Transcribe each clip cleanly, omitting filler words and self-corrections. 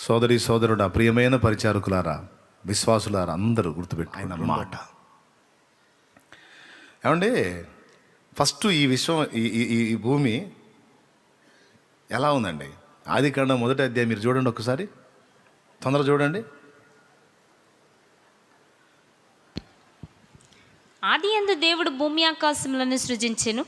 సోదరి సోదరుడు, ప్రియమైన పరిచారకులారా, విశ్వాసులారా, అందరూ గుర్తుపెట్టు ఆయన మాట. ఏమండి, ఫస్ట్ ఈ విశ్వం ఈ భూమి ఎలా ఉందండి? ఆదికాండం 1వ అధ్యాయం మీరు చూడండి ఒక్కసారి, తొందర చూడండి. ఆదియందు దేవుడు భూమి ఆకాశములను సృజించెను.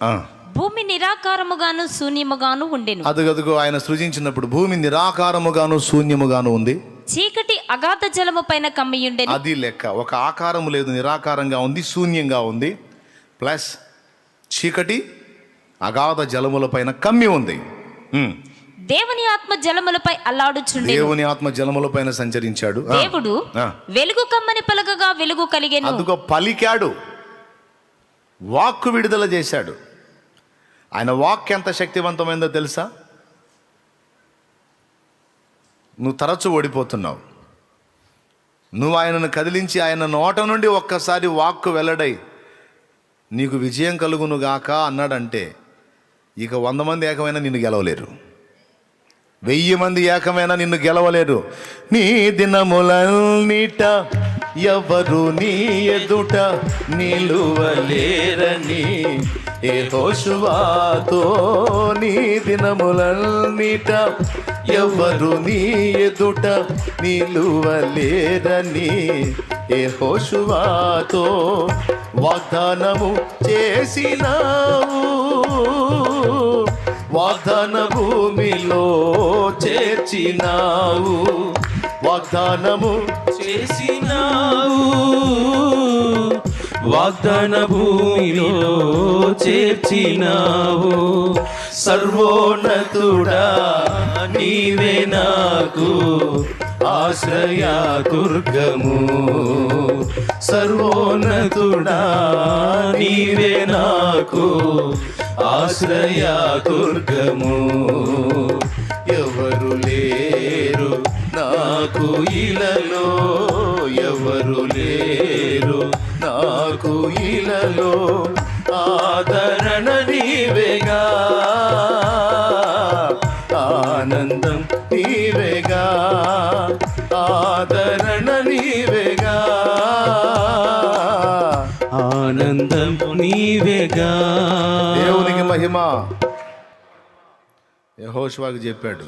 భూమి నిరాకారముగాను శూన్యముగాను ఉండెను. అదుగదుగో ఆయన సృజించినప్పుడు భూమి నిరాకారముగాను శూన్యముగాను ఉంది. చీకటి అగాధ జలము పైన కమ్మియుండెను. అది లెక్క. ఒక ఆకారము లేదు, నిరాకారంగా ఉంది, శూన్యంగా ఉంది. ప్లస్ చీకటి అగాధ జలముల పైన కమ్మి ఉంది. దేవుని ఆత్మ జలములపై అల్లాడుచుండెను. దేవుని ఆత్మ జలముల పైన సంచరించాడు. దేవుడు వెలుగు కమ్మని పలకగా వెలుగు కలిగెను. అదుగో పలికాడు, వాక్కు విడుదల చేశాడు. ఆయన వాక్ ఎంత శక్తివంతమైందో తెలుసా? నువ్వు తరచు ఓడిపోతున్నావు. నువ్వు ఆయనను కదిలించి ఆయన నోట నుండి ఒక్కసారి వాక్కు వెల్లడై నీకు విజయం కలుగును గాక అన్నాడంటే ఇక 100 మంది ఏకమైనా నిన్ను గెలవలేరు, 1000 మంది ఏకమైనా నిన్ను గెలవలేరు. నీ దినములన్నిట ఎవరు నీ ఎదుట నిలువలేరని యెహోషువతో, నీ దినములన్నిట ఎవరు నీ ఎదుట నిలువలేరని యెహోషువతో వాగ్దానము చేసినావు. వాగ్దాన భూమిలో చేర్చినావు, వాగ్దానము చేసినావు, వాగ్దాన భూమిలో చేర్చినావు. సర్వోన్నతుడా నీవే నాకు ఆశ్రయ దుర్గము. సర్వోన్నతుడా నీవే నాకు ఆశ్రయ దుర్గము. ఎవరు లేరు నాకు ఇలలో, ఎవరు లేరు నాకు ఇలలో. ఆదరణ నీవేగా, ఆనందం నీవేగా, ఆదరణ నీవేగా, ఆనందం నీవేగా. దేవునికి మహిమ. యెహోషువకు చెప్పాడు,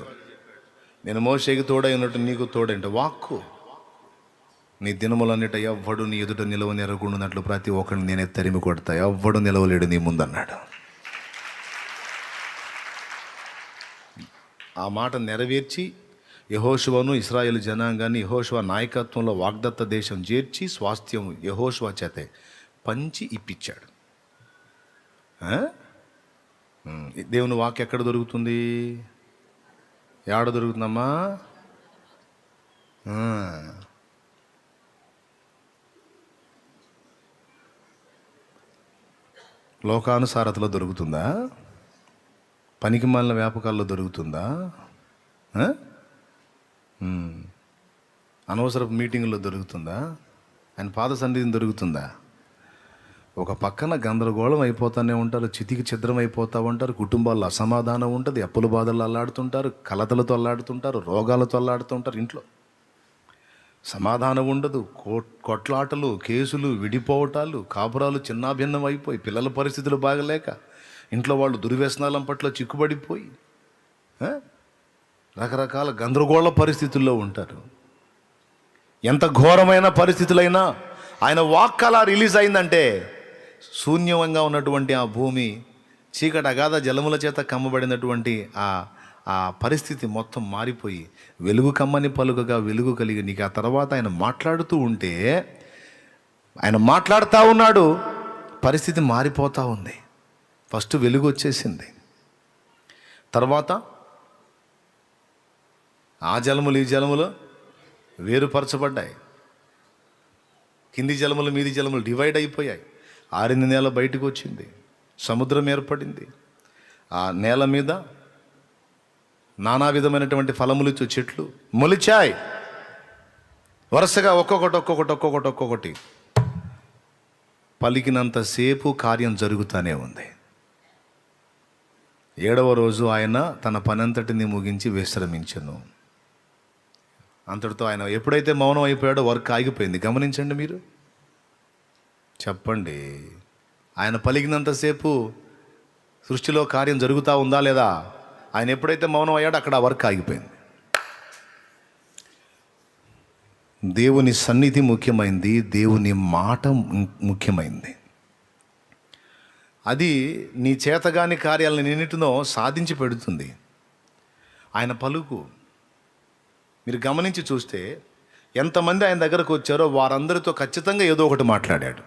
నేను మోషేకి తోడై ఉన్నట్టు నీకు తోడంటే వాక్కు. నీ దినములన్నిట ఎవ్వడు నీ ఎదుట నిలవ నెరగొండునట్లు ప్రతి ఒక్కరిని నేనే తరిమి కొడతా, ఎవ్వడు నిలవలేడు నీ ముందన్నాడు. ఆ మాట నెరవేర్చి యెహోషువను ఇశ్రాయేలు జనాంగాన్ని యెహోషువ నాయకత్వంలో వాగ్దత్త దేశం చేర్చి స్వాస్థ్యం యెహోషువ చేతే పంచి ఇప్పించాడు. దేవుని వాక్యం ఎక్కడ దొరుకుతుంది? ఏడ దొరుకుతుందమ్మా? లోకానుసారతలో దొరుకుతుందా? పనికి మాలిన వ్యాపకాల్లో దొరుకుతుందా? అనవసరపు మీటింగుల్లో దొరుకుతుందా? ఆయన పాద సన్నిధిని దొరుకుతుందా? ఒక పక్కన గందరగోళం అయిపోతూనే ఉంటారు, చితికి ఛిద్రం అయిపోతూ ఉంటారు, కుటుంబాల్లో అసమాధానం ఉంటుంది, అప్పుల బాధలు అల్లాడుతుంటారు, కలతలతో అల్లాడుతుంటారు, రోగాలతో అల్లాడుతుంటారు. ఇంట్లో సమాధానం ఉండదు, కొట్లాటలు, కేసులు, విడిపోవటాలు, కాపురాలు చిన్నాభిన్నం అయిపోయి, పిల్లల పరిస్థితులు బాగలేక ఇంట్లో వాళ్ళు దుర్వ్యసనాల పట్ల చిక్కుబడిపోయి రకరకాల గందరగోళ పరిస్థితుల్లో ఉంటారు. ఎంత ఘోరమైన పరిస్థితులైనా ఆయన వాక్ అలా రిలీజ్ అయిందంటే శూన్యంగా ఉన్నటువంటి ఆ భూమి, చీకటి అగాధ జలముల చేత కమ్మబడినటువంటి ఆ పరిస్థితి మొత్తం మారిపోయి వెలుగు కమ్మని పలుకగా వెలుగు కలిగి నీకు. ఆ తర్వాత ఆయన మాట్లాడుతూ ఉంటే, ఆయన మాట్లాడుతూ ఉన్నాడు, పరిస్థితి మారిపోతూ ఉంది. ఫస్ట్ వెలుగు వచ్చేసింది, తర్వాత ఆ జలములు ఈ జలములు వేరుపరచబడ్డాయి, కింది జలములు మీది జలములు డివైడ్ అయిపోయాయి. ఆరింది నేల బయటకు వచ్చింది, సముద్రం ఏర్పడింది. ఆ నేల మీద నానా విధమైనటువంటి ఫలములిచ్చు చెట్లు మొలిచాయి. వరుసగా ఒక్కొక్కటి పలికినంతసేపు కార్యం జరుగుతూనే ఉంది. 7వ రోజు ఆయన తన పనంతటిని ముగించి విశ్రమించెను. అంతటితో ఆయన ఎప్పుడైతే మౌనం అయిపోయాడో వర్క్ ఆగిపోయింది. గమనించండి మీరు, చెప్పండి. ఆయన పలికినంతసేపు సృష్టిలో కార్యం జరుగుతూ ఉందా లేదా? ఆయన ఎప్పుడైతే మౌనం అయ్యాడో అక్కడ ఆ వర్క్ ఆగిపోయింది. దేవుని సన్నిధి ముఖ్యమైంది, దేవుని మాట ముఖ్యమైంది. అది నీ చేతగాని కార్యాలను ఎన్నిటినో సాధించి పెడుతుంది ఆయన పలుకు. మీరు గమనించి చూస్తే ఎంతమంది ఆయన దగ్గరకు వచ్చారో వారందరితో ఖచ్చితంగా ఏదో ఒకటి మాట్లాడాడు.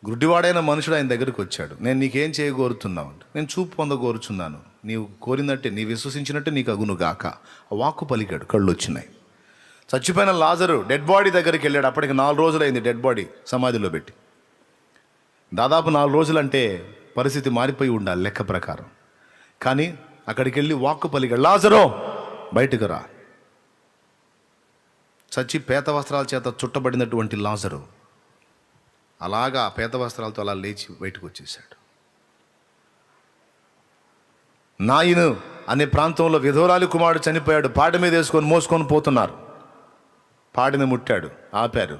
గుడ్డివాడైన మనుషుడు ఆయన దగ్గరికి వచ్చాడు. నేను నీకేం చేయగోరుతున్నావు అంటే, నేను చూపు పొందగోరుచున్నాను, నీవు కోరినట్టే, నీ విశ్వసించినట్టే నీకు అగును గాక. ఆ వాక్కు పలికాడు, కళ్ళు వచ్చినాయి. చచ్చిపోయిన లాజరు డెడ్ బాడీ దగ్గరికి వెళ్ళాడు. అప్పటికి 4 రోజులైంది డెడ్ బాడీ సమాధిలో పెట్టి. దాదాపు 4 రోజులంటే పరిస్థితి మారిపోయి ఉండాలి లెక్క ప్రకారం. కానీ అక్కడికి వెళ్ళి వాక్కు పలికాడు, లాజరో బయటకు రా. చచ్చి పేత వస్త్రాల చేత చుట్టబడినటువంటి లాజరు అలాగా పేత వస్త్రాలతో అలా లేచి బయటకు వచ్చేసాడు. నాయిను అనే ప్రాంతంలో విధవరాలి కుమారుడు చనిపోయాడు. పాడి మీద వేసుకొని మోసుకొని పోతున్నారు. పాడిని ముట్టాడు, ఆపారు.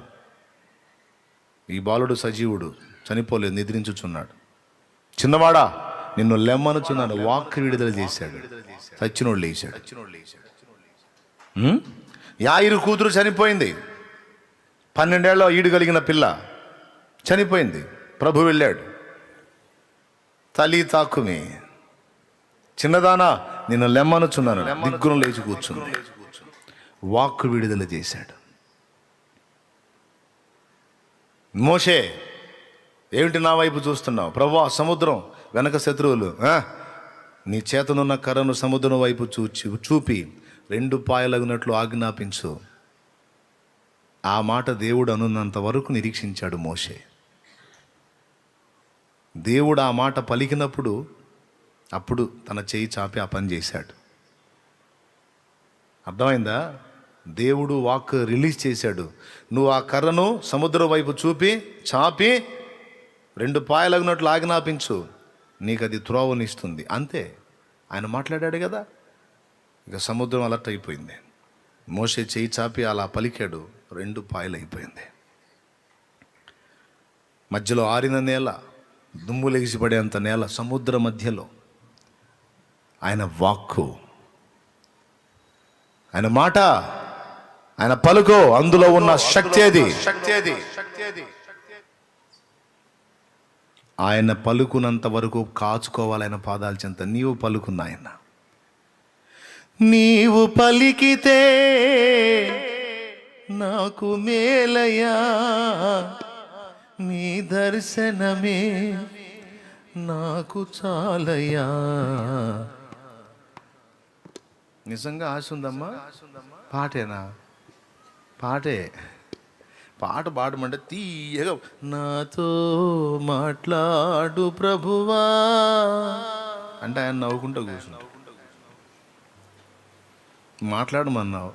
ఈ బాలుడు సజీవుడు, చనిపోలేదు, నిద్రించుచున్నాడు. చిన్నవాడా నిన్ను లెమ్మనుచున్నాను. వాక్కు విడుదల చేశాడు, చచ్చినోడు లేచాడు. యాయిరు కూతురు చనిపోయింది. 12 ఏళ్ళ ఈడు కలిగిన పిల్ల చనిపోయింది. ప్రభు వెళ్ళాడు, తలి తాకుమి, చిన్నదానా నిన్ను లెమ్మనుచున్నాను. దిగ్గును లేచి కూర్చుంది. వాక్కు విడుదల చేశాడు. మోషే, ఏమిటి నా వైపు చూస్తున్నావు? ప్రభువా, సముద్రం వెనక శత్రువులు, నీ చేతనున్న కర్రను సముద్రం వైపు చూపి 2 పాయలగునట్లు ఆజ్ఞాపించు. ఆ మాట దేవుడు అనున్నంత వరకు నిరీక్షించాడు మోషే. దేవుడు ఆ మాట పలికినప్పుడు అప్పుడు తన చేయి చాపి ఆ పని చేశాడు. అర్థమైందా? దేవుడు వాక్ రిలీజ్ చేశాడు. నువ్వు ఆ కర్రను సముద్రం వైపు చూపి చాపి 2 పాయలగినట్లు ఆజ్ఞాపించు, నీకు అది త్రోవనిస్తుంది. అంతే, ఆయన మాట్లాడాడు కదా. ఇక సముద్రం అలర్ట్ అయిపోయింది. మోషే చేయి చాపి అలా పలికాడు, 2 పాయలు అయిపోయింది. మధ్యలో ఆరిన నేల, దుమ్ము లెగిసిపడేంత నేల, సముద్ర మధ్యలో ఆయన వాక్కు, ఆయన మాట, ఆయన పలుకు, అందులో ఉన్న శక్తి అది. ఆయన పలుకునంత వరకు కాచుకోవాలి ఆయన పాదాల చెంత. నీవు పలుకున్నా ఆయన, నీవు పలికితే నాకు మేలయ్యా, నీ దర్శనమే నాకు చాలయ్యా. నిజంగా ఆశ ఉందమ్మా? పాటేనా? పాటే. పాట పాడమంటే తీయగా, నాతో మాట్లాడు ప్రభువా అంటే ఆయన నవ్వుకుంటూ కూర్చుంటాడు. మాట్లాడమన్నావు,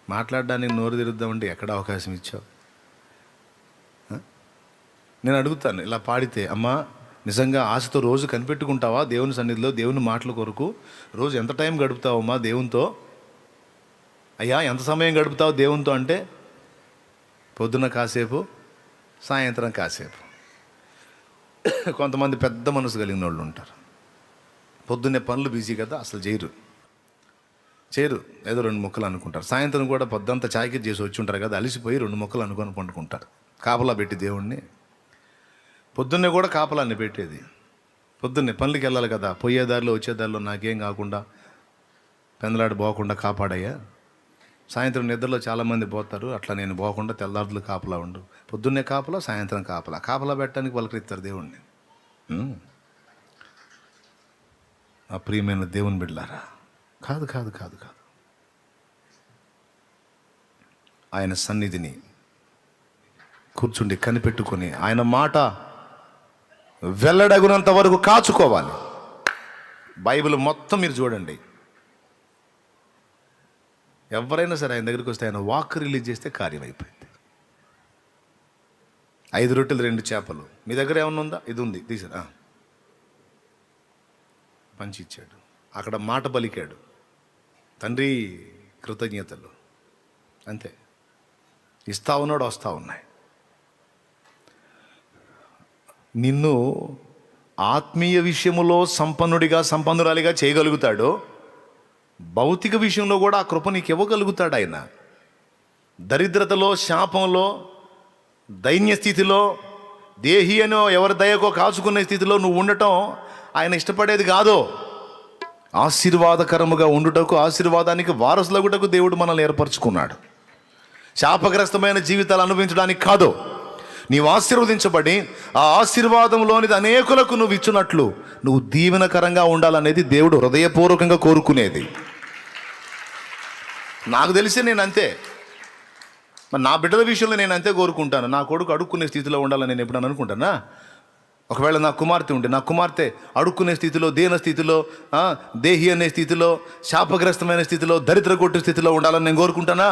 మాట్లాడడానికి నోరు తిరుద్దామంటే ఎక్కడ అవకాశం ఇచ్చావు? నేను అడుగుతాను, ఇలా పాడితే, అమ్మా నిజంగా ఆశతో రోజు కనిపెట్టుకుంటావా దేవుని సన్నిధిలో, దేవుని మాటల కొరకు? రోజు ఎంత టైం గడుపుతావమ్మా దేవునితో? అయ్యా ఎంత సమయం గడుపుతావు దేవునితో అంటే, పొద్దున కాసేపు, సాయంత్రం కాసేపు. కొంతమంది పెద్ద మనసు కలిగిన వాళ్ళు ఉంటారు. పొద్దున్నే పనులు బిజీ కదా, అసలు చేయరు, ఏదో 2 ముక్కలు అనుకుంటారు. సాయంత్రం కూడా పొద్దంతా చాయకి చేసి వచ్చి ఉంటారు కదా, అలిసిపోయి 2 ముక్కలు అనుకొని పండుకుంటారు. కాపలా పెట్టి దేవుణ్ణి పొద్దున్నే కూడా కాపలాన్ని పెట్టేది. పొద్దున్నే పనులకి వెళ్ళాలి కదా, పోయేదారిలో వచ్చేదారిలో నాకేం కాకుండా పెందలాడి పోకుండా కాపాడయ్యా. సాయంత్రం నిద్రలో చాలామంది పోతారు, అట్లా నేను పోకుండా తెల్లారులు కాపలా ఉండు. పొద్దున్నే కాపలా, సాయంత్రం కాపలా పెట్టడానికి పలకరిస్తారు దేవుణ్ణి. ఆ ప్రియమైన దేవుని బిడ్డలారా, కాదు కాదు కాదు కాదు ఆయన సన్నిధిని కూర్చుండి కనిపెట్టుకొని ఆయన మాట వెల్లడగునంత వరకు కాచుకోవాలి. బైబిల్ మొత్తం మీరు చూడండి, ఎవరైనా సరే ఆయన దగ్గరికి వస్తే ఆయన వాక్ రిలీజ్ చేస్తే కార్యం అయిపోయింది. 5 రొట్టెలు 2 చేపలు, మీ దగ్గర ఏమన్నా ఉందా? ఇది ఉంది, తీసారా? పంచి ఇచ్చాడు. అక్కడ మాట పలికాడు, తండ్రి కృతజ్ఞతలు, అంతే. ఇస్తా ఉన్నాడు, వస్తూ ఉన్నాయి. నిన్ను ఆత్మీయ విషయములో సంపన్నురాలిగా చేయగలుగుతాడు. భౌతిక విషయంలో కూడా ఆ కృప నీకు ఇవ్వగలుగుతాడు ఆయన. దరిద్రతలో, శాపంలో, దైన్య స్థితిలో, దేహి అనో ఎవరి దయకో కాచుకునే స్థితిలో నువ్వు ఉండటం ఆయన ఇష్టపడేది కాదు. ఆశీర్వాదకరముగా ఉండుటకు, ఆశీర్వాదానికి వారసులగుటకు దేవుడు మనల్ని ఏర్పరచుకున్నాడు. శాపగ్రస్తమైన జీవితాలు అనుభవించడానికి కాదు. నీవు ఆశీర్వదించబడి ఆ ఆశీర్వాదంలోనిది అనేకులకు నువ్వు ఇచ్చినట్లు నువ్వు దీవెనకరంగా ఉండాలనేది దేవుడు హృదయపూర్వకంగా కోరుకునేది. నాకు తెలిసి నేను అంతే. మరి నా బిడ్డల విషయంలో నేను అంతే కోరుకుంటాను. నా కొడుకు అడుక్కునే స్థితిలో ఉండాలని నేను ఎప్పుడన్నా అనుకుంటానా? ఒకవేళ నా కుమార్తె ఉంటే, నా కుమార్తె అడుక్కునే స్థితిలో, దీన స్థితిలో, దేహి అనే స్థితిలో, శాపగ్రస్తమైన స్థితిలో, దరిద్ర కొట్టు స్థితిలో ఉండాలని నేను కోరుకుంటానా?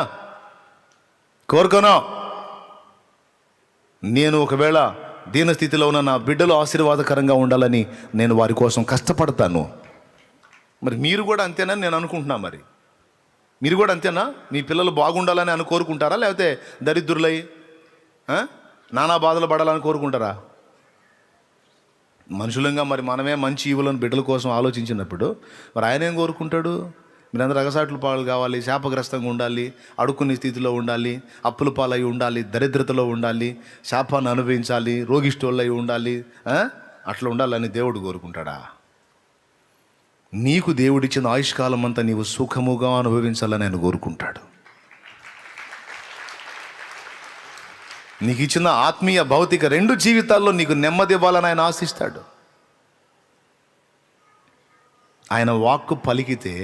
కోరుకోను. నేను ఒకవేళ దీన స్థితిలో ఉన్న నా బిడ్డలు ఆశీర్వాదకరంగా ఉండాలని నేను వారి కోసం కష్టపడతాను. మరి మీరు కూడా అంతేనని నేను అనుకుంటున్నా. మరి మీరు కూడా అంతేనా? మీ పిల్లలు బాగుండాలని కోరుకుంటారా? లేకపోతే దరిద్రులై నానా బాధలు పడాలని కోరుకుంటారా? మనుషులంగా మరి మనమే మంచి ఈవులను బిడ్డల కోసం ఆలోచించినప్పుడు మరి ఆయన ఏం కోరుకుంటాడు? మీరందరూ అగసాట్లు పాలు కావాలి, శాపగ్రస్తంగా ఉండాలి, అడుక్కునే స్థితిలో ఉండాలి, అప్పుల పాలై ఉండాలి, దరిద్రతలో ఉండాలి, శాపాన్ని అనుభవించాలి, రోగిష్టోళ్ళై ఉండాలి, అట్లా ఉండాలని దేవుడు కోరుకుంటాడా? నీకు దేవుడిచ్చిన ఆయుష్కాలం అంతా నీవు సుఖముగా అనుభవించాలని ఆయన కోరుకుంటాడు. నీకు ఇచ్చిన ఆత్మీయ, భౌతిక రెండు జీవితాల్లో నీకు నెమ్మది ఇవ్వాలని ఆయన ఆశిస్తాడు. ఆయన వాక్కు పలికితే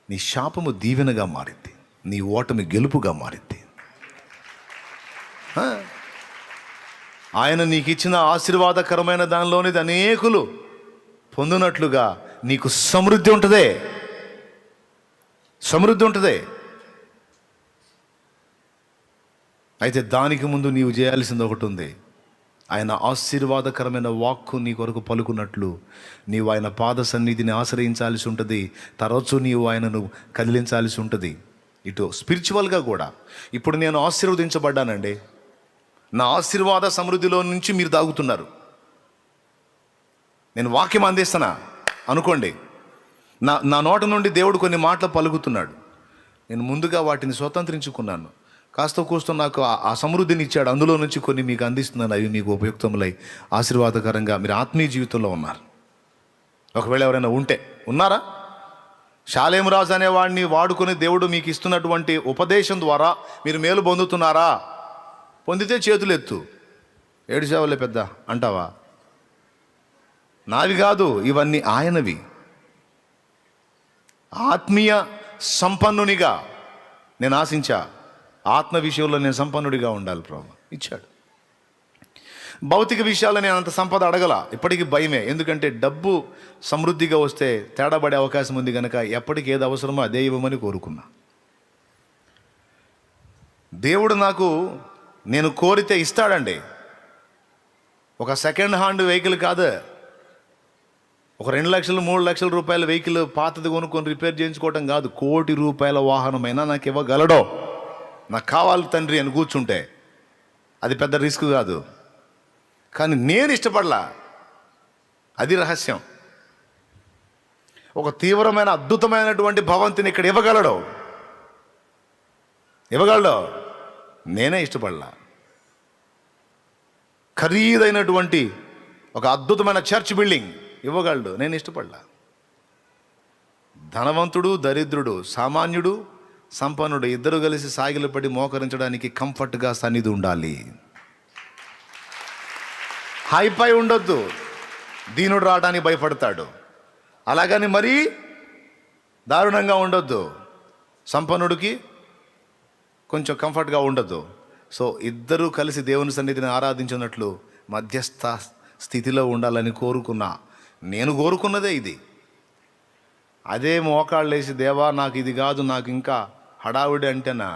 నీ శాపము దీవెనగా మారింది, నీ ఓటమి గెలుపుగా మారింది. ఆయన నీకు ఇచ్చిన ఆశీర్వాదకరమైన దానిలోనిది అనేకులు పొందినట్లుగా నీకు సమృద్ధి ఉంటుంది. అయితే దానికి ముందు నీవు చేయాల్సింది ఒకటి ఉంది. ఆయన ఆశీర్వాదకరమైన వాక్కు నీ కొరకు పలుకున్నట్లు నీవు ఆయన పాద సన్నిధిని ఆశ్రయించాల్సి ఉంటుంది. తరచూ నీవు ఆయనను కదిలించాల్సి ఉంటుంది. ఇటు స్పిరిచువల్గా కూడా. ఇప్పుడు నేను ఆశీర్వదించబడ్డానండి, నా ఆశీర్వాద సమృద్ధిలో నుంచి మీరు తాగుతున్నారు. నేను వాక్యం అందిస్తానా అనుకోండి. నా నోట నుండి దేవుడు కొన్ని మాటలు పలుకుతున్నాడు. నేను ముందుగా వాటిని స్వతంత్రించుకున్నాను. కాస్త కూస్తో నాకు ఆ సమృద్ధిని ఇచ్చాడు. అందులో నుంచి కొన్ని మీకు అందిస్తున్నాను. అవి మీకు ఉపయుక్తములై ఆశీర్వాదకరంగా మీరు ఆత్మీయ జీవితంలో ఉన్నారు. ఒకవేళ ఎవరైనా ఉన్నారా? షాలేము రాజు అనేవాడిని వాడుకొని దేవుడు మీకు ఇస్తున్నటువంటి ఉపదేశం ద్వారా మీరు మేలు పొందుతున్నారా? పొందితే చేతులు ఎత్తు. ఏడుసేవలే పెద్ద అంటావా? నావి కాదు, ఇవన్నీ ఆయనవి. ఆత్మీయ సంపన్నునిగా నేను ఆశించా. ఆత్మ విషయంలో నేను సంపన్నుడిగా ఉండాలి. ప్రభు ఇచ్చాడు. భౌతిక విషయాల్లో నేను అంత సంపద అడగల. ఇప్పటికీ భయమే. ఎందుకంటే డబ్బు సమృద్ధిగా వస్తే తేడా పడే అవకాశం ఉంది కనుక ఎప్పటికి ఏది అవసరమో అదే ఇవ్వమని కోరుకున్నా. దేవుడు నాకు నేను కోరితే ఇస్తాడండి. ఒక సెకండ్ హ్యాండ్ వెహికల్ కాదు, ఒక 2 లక్షలు 3 లక్షల రూపాయల వెహికల్ పాతది కొనుక్కొని రిపేర్ చేయించుకోవటం కాదు. 1 కోటి రూపాయల వాహనమైనా నాకు ఇవ్వగలడో, నాకు కావాలి తండ్రి అని కూర్చుంటే అది పెద్ద రిస్క్ కాదు. కానీ నేను ఇష్టపడలా. అది రహస్యం. ఒక తీవ్రమైన అద్భుతమైనటువంటి భవంతిని ఇక్కడ ఇవ్వగలడు. నేనే ఇష్టపడలా. ఖరీదైనటువంటి ఒక అద్భుతమైన చర్చ్ బిల్డింగ్ ఇవ్వగలడు, నేను ఇష్టపడలా. ధనవంతుడు, దరిద్రుడు, సామాన్యుడు, సంపన్నుడు ఇద్దరు కలిసి సాగిలపడి మోకరించడానికి కంఫర్ట్గా సన్నిధి ఉండాలి. హైపై ఉండొద్దు. దీనుడు రావడానికి భయపడతాడు. అలాగని మరీ దారుణంగా ఉండొద్దు. సంపన్నుడికి కొంచెం కంఫర్ట్గా ఉండొద్దు. సో ఇద్దరూ కలిసి దేవుని సన్నిధిని ఆరాధించినట్లు మధ్యస్థ స్థితిలో ఉండాలని కోరుకున్నా. నేను కోరుకున్నదే ఇది. అదే మోకాళ్ళు వేసి దేవా నాకు ఇది కాదు, నాకు ఇంకా హడావుడి అంటేనా,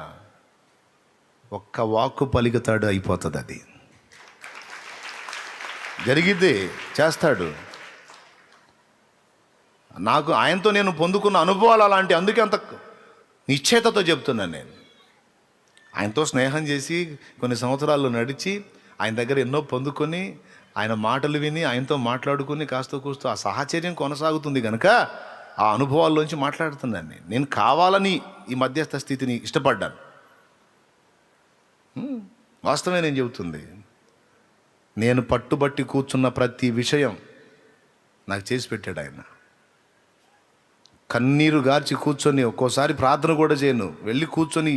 ఒక్క వాక్కు పలుకుతాడు, అయిపోతుంది. అది జరిగిద్ది, చేస్తాడు. నాకు ఆయనతో నేను పొందుకున్న అనుభవాలు అలాంటి. అందుకే అంత నిశ్చయతతో చెప్తున్నాను నేను. ఆయనతో స్నేహం చేసి కొన్ని సంవత్సరాలు నడిచి ఆయన దగ్గర ఎన్నో పొందుకొని ఆయన మాటలు విని ఆయనతో మాట్లాడుకుని కాస్త కూస్తూ ఆ సాహచర్యం కొనసాగుతుంది కనుక ఆ అనుభవాల్లోంచి మాట్లాడుతున్నాను నేను కావాలని ఈ మధ్యస్థ స్థితిని ఇష్టపడ్డాను. వాస్తవమే నేను చెబుతుంది. నేను పట్టుబట్టి కూర్చున్న ప్రతి విషయం నాకు చేసి పెట్టాడు ఆయన. కన్నీరు గార్చి కూర్చొని ఒక్కోసారి ప్రార్థన కూడా చేయను, వెళ్ళి కూర్చొని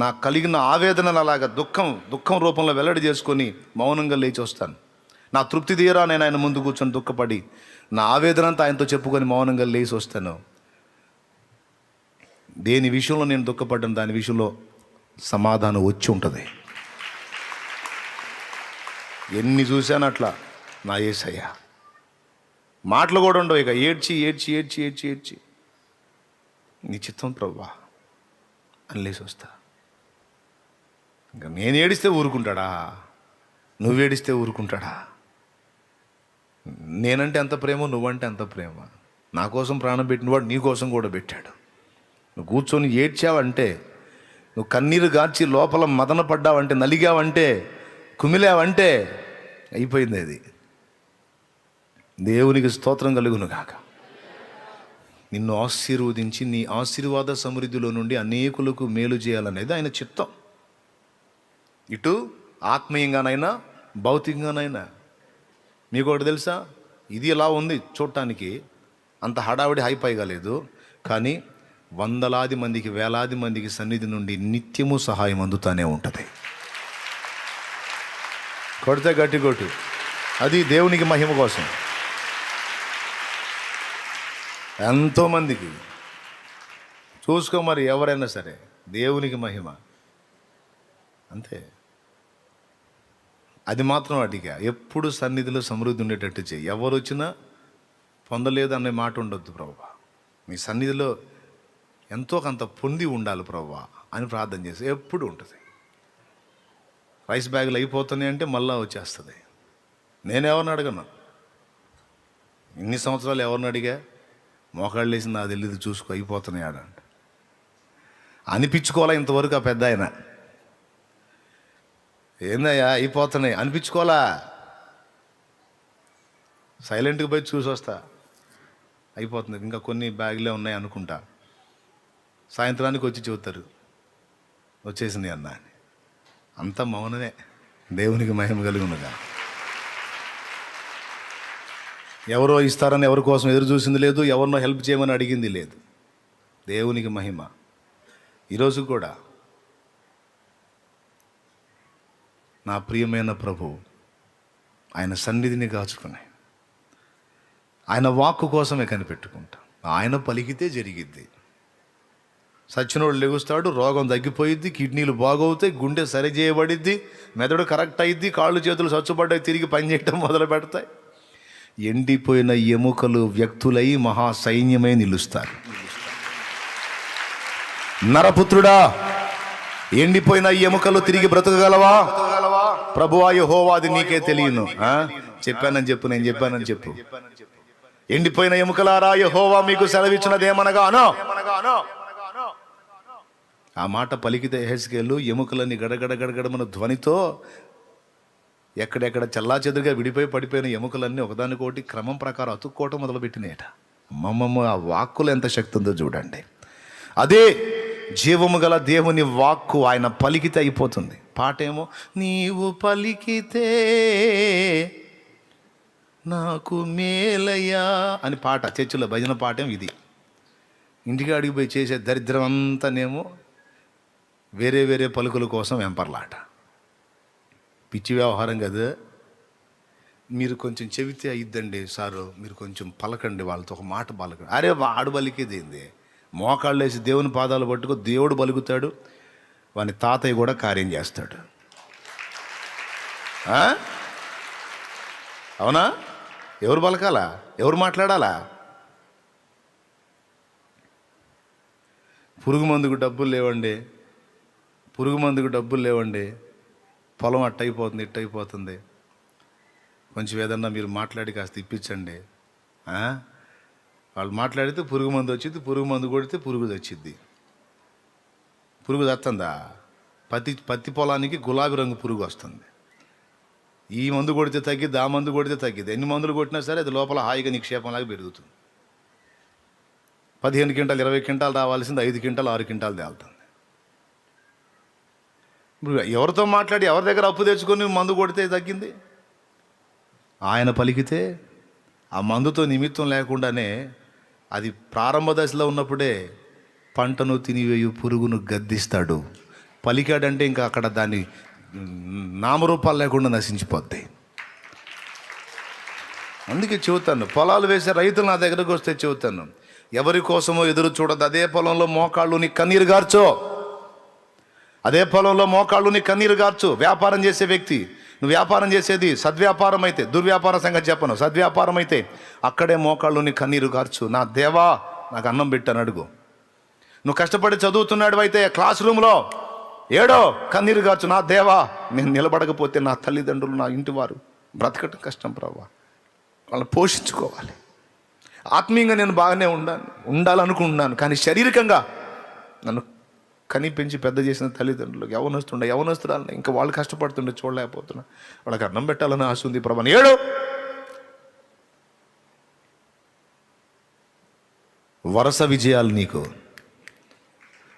నాకు కలిగిన ఆవేదనను అలాగా దుఃఖం రూపంలో వెల్లడి చేసుకొని మౌనంగా లేచి వస్తాను. నా తృప్తి తీరా నేను ఆయన ముందు కూర్చొని దుఃఖపడి నా ఆవేదన అంతా ఆయనతో చెప్పుకొని మౌనంగా లేచి వస్తాను. దేని విషయంలో నేను దుఃఖపడ్డాను దాని విషయంలో సమాధానం వచ్చి ఉంటుంది. ఎన్ని చూశాను అట్లా నా యేసయ్య. మాటలు కూడా ఉండవు, ఇక ఏడ్చి ఏడ్చి ఏడ్చి ఏడ్చి ఏడ్చి నీ చిత్తం ప్రభువా అని లేచి వస్తా. ఇంకా నేను ఏడిస్తే ఊరుకుంటాడా? నువ్వు ఏడిస్తే ఊరుకుంటాడా? నేనంటే ఎంత ప్రేమ, నువ్వంటే ఎంత ప్రేమ. నా కోసం ప్రాణం పెట్టినవాడు నీ కోసం కూడా పెట్టాడు. నువ్వు కూర్చొని ఏడ్చావంటే, నువ్వు కన్నీరు గార్చి లోపల మదన పడ్డావంటే, నలిగావంటే, కుమిలావంటే అయిపోయింది అది. దేవునికి స్తోత్రం కలుగును గాక. నిన్ను ఆశీర్వదించి నీ ఆశీర్వాద సమృద్ధిలో నుండి అనేకులకు మేలు చేయాలనేది ఆయన చిత్తం. ఇటు ఆత్మీయంగానైనా భౌతికంగానైనా. మీకు ఒకటి తెలుసా, ఇది ఇలా ఉంది చూడటానికి, అంత హడావిడి హైపైగా లేదు, కానీ వందలాది మందికి వేలాది మందికి సన్నిధి నుండి నిత్యము సహాయం అందుతానే ఉంటుంది. కొడితే గట్టి కొట్టు, అది దేవునికి మహిమ కోసం. ఎంతోమందికి చూసుకో, మరి ఎవరైనా సరే దేవునికి మహిమ అంతే. అది మాత్రం అడిగా, ఎప్పుడు సన్నిధిలో సమృద్ధి ఉండేటట్టు చేయి. ఎవరు వచ్చినా పొందలేదు అనే మాట ఉండొద్దు ప్రభువా, మీ సన్నిధిలో ఎంతో కొంత పొంది ఉండాలి ప్రభువా అని ప్రార్థన చేసి ఎప్పుడు ఉంటుంది. రైస్ బ్యాగులు అయిపోతున్నాయి అంటే మళ్ళా వచ్చేస్తుంది. నేను ఎవరిని అడగను, ఇన్ని సంవత్సరాలు ఎవరిని అడిగా, మోకాళ్ళు వేసి నాకు తెలియదు చూసుకో అయిపోతున్నాయి ఆడంట అనిపించుకోవాలా ఇంతవరకు. ఆ పెద్ద ఆయన ఏందయ్యా అయిపోతున్నాయి అనిపించుకోవాలా, సైలెంట్గా పోయి చూసి వస్తా, అయిపోతుంది ఇంకా కొన్ని బ్యాగులే ఉన్నాయి అనుకుంటా. సాయంత్రానికి వచ్చి చూస్తారు వచ్చేసింది అన్న అని. అంత మౌనమే. దేవునికి మహిమ కలుగునుగా. ఎవరో ఇస్తారని ఎవరి కోసం ఎదురు చూసింది లేదు, ఎవరినో హెల్ప్ చేయమని అడిగింది లేదు. దేవునికి మహిమ. ఈరోజు కూడా నా ప్రియమైన ప్రభు ఆయన సన్నిధిని కాచుకుని ఆయన వాక్కు కోసమే కనిపెట్టుకుంటా. ఆయన పలికితే జరిగిద్ది. సచ్చినోడు లెగుస్తాడు, రోగం తగ్గిపోయిద్ది, కిడ్నీలు బాగవుతాయి, గుండె సరి చేయబడిద్ది, మెదడు కరెక్ట్ అయింది, కాళ్ళు చేతులు స్వచ్ఛపడ్డాయి, తిరిగి పనిచేయటం మొదలు పెడతాయి. ఎండిపోయిన ఎముకలు వ్యక్తులై మహాసైన్యమై నిలుస్తారు. నరపుత్రుడా, ఎండిపోయిన ఎముకలు తిరిగి బ్రతకగలవా? ప్రభువా యెహోవా అది నీకే తెలియను. చెప్పానని చెప్పు, నేను చెప్పానని చెప్పు. ఎండిపోయిన ఎముకలారా యెహోవా మీకు సెలవిచ్చినదేమనగా అనో. ఆ మాట పలికితే యెహెజ్కేలు ఎముకలన్నీ గడగడ గడగడమన ధ్వనితో ఎక్కడెక్కడ చల్లాచెదురుగా విడిపోయి పడిపోయిన ఎముకలన్నీ ఒకదానికొకటి క్రమం ప్రకారం అతుక్కోవటం మొదలుపెట్టినాయట. అమ్మమ్మ, ఆ వాక్కులు ఎంత శక్తి ఉందో చూడండి. అదే జీవము గల దేవుని వాక్కు ఆయన పలికితే అయిపోతుంది. పాట ఏమో, నీవు పలికితే నాకు మేలయ్యా అని పాట. చర్చిలో భజన పాఠం ఇది. ఇంటికి అడిగి పోయి చేసే దరిద్రం అంతానేమో వేరే వేరే పలుకుల కోసం వెంపర్లాట. పిచ్చి వ్యవహారం కదా. మీరు కొంచెం చెబితే అయిద్దండి సారు, మీరు కొంచెం పలకండి వాళ్ళతో, ఒక మాట పలకండి. అరే వాడు పలికేది ఏంది? మోకాళ్ళు వేసి దేవుని పాదాలు పట్టుకో, దేవుడు పలుకుతాడు, వాని తాతయ్య కూడా కార్యం చేస్తాడు. అవునా? ఎవరు పలకాలా? ఎవరు మాట్లాడాలా? పురుగు మందుకు డబ్బులు లేవండి, పురుగు మందుకు డబ్బులు లేవండి, పొలం అట్టయిపోతుంది ఇట్టయిపోతుంది, కొంచెం ఏదన్నా మీరు మాట్లాడి కాస్త ఇప్పించండి. వాళ్ళు మాట్లాడితే పురుగు మందు వచ్చింది, పురుగు మందు కొడితే పురుగు వచ్చింది. పురుగు వస్తుందా? పత్తి పొలానికి గులాబీ రంగు పురుగు వస్తుంది. ఈ మందు కొడితే తగ్గిద్ది, ఆ మందు కొడితే తగ్గిద్ది. ఎన్ని మందులు కొట్టినా సరే అది లోపల హాయిగా నిక్షేపంలాగా పెరుగుతుంది. 15 క్వింటాలు 20 క్వింటాలు రావాల్సింది 5 క్వింటాలు 6 క్వింటాలు తేలుతుంది. ఇప్పుడు ఎవరితో మాట్లాడి ఎవరి దగ్గర అప్పు తెచ్చుకొని మందు కొడితే తగ్గింది? ఆయన పలికితే ఆ మందుతో నిమిత్తం లేకుండానే అది ప్రారంభ దశలో ఉన్నప్పుడే పంటను తినివేయు పురుగును గద్దిస్తాడు. పలికాడంటే ఇంకా అక్కడ దాన్ని నామరూపాలు లేకుండా నశించిపోద్ది. అందుకే చెబుతాను, పొలాలు వేసే రైతులు నా దగ్గరకు వస్తే చెబుతాను, ఎవరి కోసమో ఎదురు చూడదు. అదే పొలంలో మోకాళ్ళు నీ కన్నీరు గార్చో, అదే పొలంలో మోకాళ్ళు నీ కన్నీరు గార్చు. వ్యాపారం చేసే వ్యక్తి, నువ్వు వ్యాపారం చేసేది సద్వ్యాపారం అయితే, దుర్వ్యాపార సంగతి చెప్పను, సద్వ్యాపారం అయితే అక్కడే మోకాళ్ళు నీ కన్నీరు గార్చు. నా దేవా నాకు అన్నం పెట్టాను అడుగు. నువ్వు కష్టపడి చదువుతున్నాడు అయితే క్లాస్ రూమ్లో ఏడో కన్నీరు గార్చు. నా దేవా నేను నిలబడకపోతే నా తల్లిదండ్రులు నా ఇంటి వారు బ్రతకటం కష్టం ప్రభా, వాళ్ళని పోషించుకోవాలి. ఆత్మీయంగా నేను బాగానే ఉండాలనుకుంటున్నాను, కానీ శారీరకంగా నన్ను కని పెంచి పెద్ద చేసిన తల్లిదండ్రులకు యవనస్తురాలని ఇంకా వాళ్ళు కష్టపడుతుండే చూడలేకపోతున్నా, వాళ్ళకి అన్నం పెట్టాలని ఆశ ఉంది ప్రభా. ఏడు వరుస విజయాలు నీకు,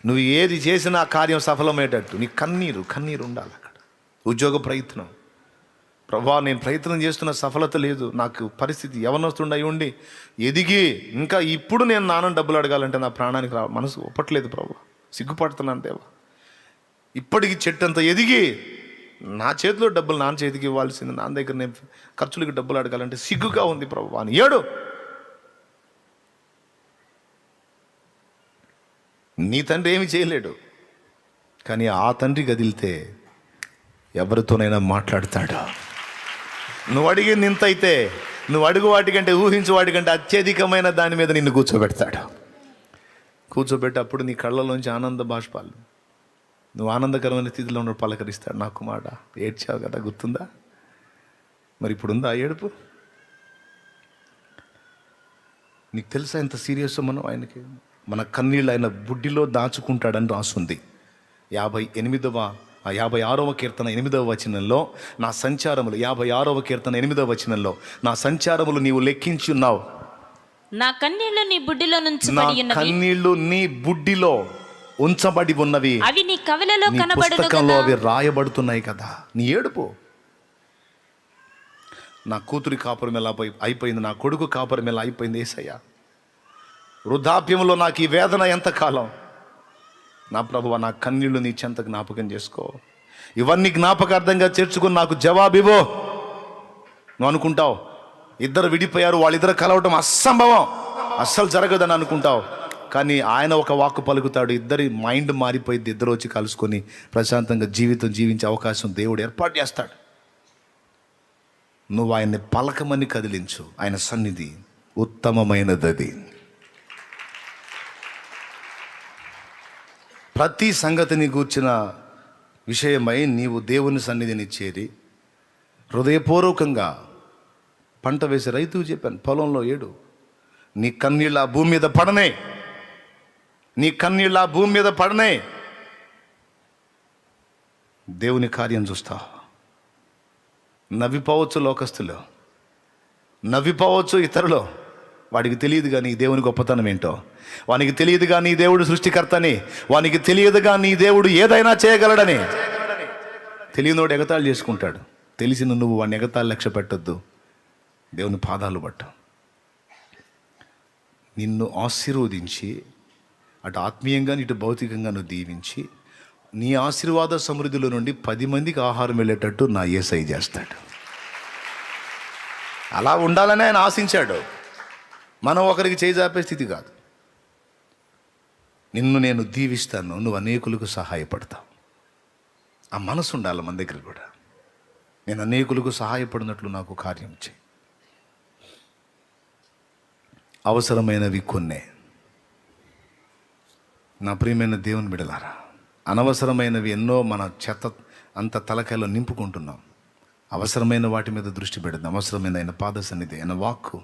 నువ్వు ఏది చేసినా కార్యం సఫలమయ్యేటట్టు నీ కన్నీరు ఉండాలి అక్కడ. ఉద్యోగ ప్రయత్నం, ప్రభా నేను ప్రయత్నం చేస్తున్న సఫలత లేదు, నాకు పరిస్థితి యవనొస్తుండ అయి ఉండి ఎదిగి ఇంకా ఇప్పుడు నేను నాన్న డబ్బులు అడగాలంటే నా ప్రాణానికి మనసు ఒప్పట్లేదు ప్రభా, సిగ్గుపడుతున్నాను దేవా. ఇప్పటికి చెట్టు అంతా ఎదిగి నా చేతిలో డబ్బులు నాన్న చేతికి ఇవ్వాల్సింది, నాన్న దగ్గర నేను ఖర్చులకి డబ్బులు అడగాలంటే సిగ్గుగా ఉంది ప్రభా అని ఏడు. నీ తండ్రి ఏమి చేయలేడు, కానీ ఆ తండ్రి కదిలితే ఎవరితోనైనా మాట్లాడతాడు. నువ్వు అడిగింది ఇంత అయితే నువ్వు అడుగు వాటికంటే ఊహించు వాటికంటే అత్యధికమైన దాని మీద నిన్ను కూర్చోబెడతాడు. కూర్చోబెట్టి అప్పుడు నీ కళ్ళలోంచి ఆనంద బాష్పాలు, నువ్వు ఆనందకరమైన స్థితిలో ఉన్న పలకరిస్తాడు. నా కుమార ఏడ్చావు కదా గుర్తుందా, మరి ఇప్పుడు ఉందా ఏడుపు? నీకు తెలుసా ఎంత సీరియస్ మనం ఆయనకి? మన కన్నీళ్ళు ఆయన బుడ్డిలో దాచుకుంటాడని రాసుంది. 56వ కీర్తన 8వ వచనంలో నా సంచారములు, 56వ కీర్తన 8వ వచనంలో నా సంచారములు నీవు లెక్కించి ఉన్నావు. నా కన్నీళ్లు నీ బుడ్డిలో కన్నీళ్లు నీ బుడ్డిలో ఉంచబడి ఉన్నవి, అవి నీ కవిలలో పుస్తకంలో అవి రాయబడుతున్నాయి కదా. నీ ఏడుపు, నా కూతురి కాపురం ఎలా అయిపోయింది, నా కొడుకు కాపురం ఎలా అయిపోయింది యేసయ్యా, వృద్ధాప్యంలో నాకు ఈ వేదన ఎంతకాలం. నా ప్రభువా నా కన్నీళ్లు నీ చెంత జ్ఞాపకం చేసుకో, ఇవన్నీ జ్ఞాపకార్థంగా చేర్చుకుని నాకు జవాబివో. నువ్వు అనుకుంటావు ఇద్దరు విడిపోయారు, వాళ్ళిద్దరు కలవటం అసంభవం, అస్సలు జరగదని అనుకుంటావు, కానీ ఆయన ఒక వాక్కు పలుకుతాడు, ఇద్దరి మైండ్ మారిపోయింది, ఇద్దరు వచ్చి కలుసుకొని ప్రశాంతంగా జీవితం జీవించే అవకాశం దేవుడు ఏర్పాటు చేస్తాడు. నువ్వు ఆయన్ని పలకమని కదిలించు, ఆయన సన్నిధి ఉత్తమమైనది. ప్రతి సంగతిని గూర్చిన విషయమై నీవు దేవుని సన్నిధిని చేరి హృదయపూర్వకంగా పంట వేసే రైతుకు చెప్పాను, పొలంలో ఏడు, నీ కన్నీళ్ళ భూమి మీద పడనే, నీ కన్నీళ్ళ భూమి మీద పడనే, దేవుని కార్యం చూస్తావు. నవ్విపోవచ్చు లోకస్తులు, నవ్విపోవచ్చు ఇతరులు, వాడికి తెలియదుగా నీ దేవుని గొప్పతనం ఏంటో, వానికి తెలియదుగా నీ దేవుడు సృష్టికర్తని, వానికి తెలియదుగా నీ దేవుడు ఏదైనా చేయగలడని. తెలియనోడు ఎగతాళి చేసుకుంటాడు, తెలిసిన నువ్వు వాడిని ఎగతాళి లక్ష్య పెట్టద్దు, దేవుని పాదాలు పట్టు. నిన్ను ఆశీర్వదించి అటు ఆత్మీయంగా ఇటు భౌతికంగా నువ్వు దీవించి నీ ఆశీర్వాద సమృద్ధిలో నుండి 10 మందికి ఆహారం వెళ్ళేటట్టు నా యేసయ్య చేస్తాడు. అలా ఉండాలని ఆయన ఆశించాడు. మనం ఒకరికి చేజాపే స్థితి కాదు. నిన్ను నేను దీవిస్తాను, నువ్వు అనేకులకు సహాయపడతావు. ఆ మనసు ఉండాలి మన దగ్గర కూడా. నేను అనేకులకు సహాయపడినట్లు నాకు కార్యం చేయి. అవసరమైనవి కొన్నే. నా ప్రియమైన దేవుని బిడ్డలారా, అనవసరమైనవి ఎన్నో మన చెత్త అంత తలకాయలో నింపుకుంటున్నాం. అవసరమైన వాటి మీద దృష్టి పెడదాం. అవసరమైన ఆయన పాద సన్నిధి, ఆయన వాక్కు,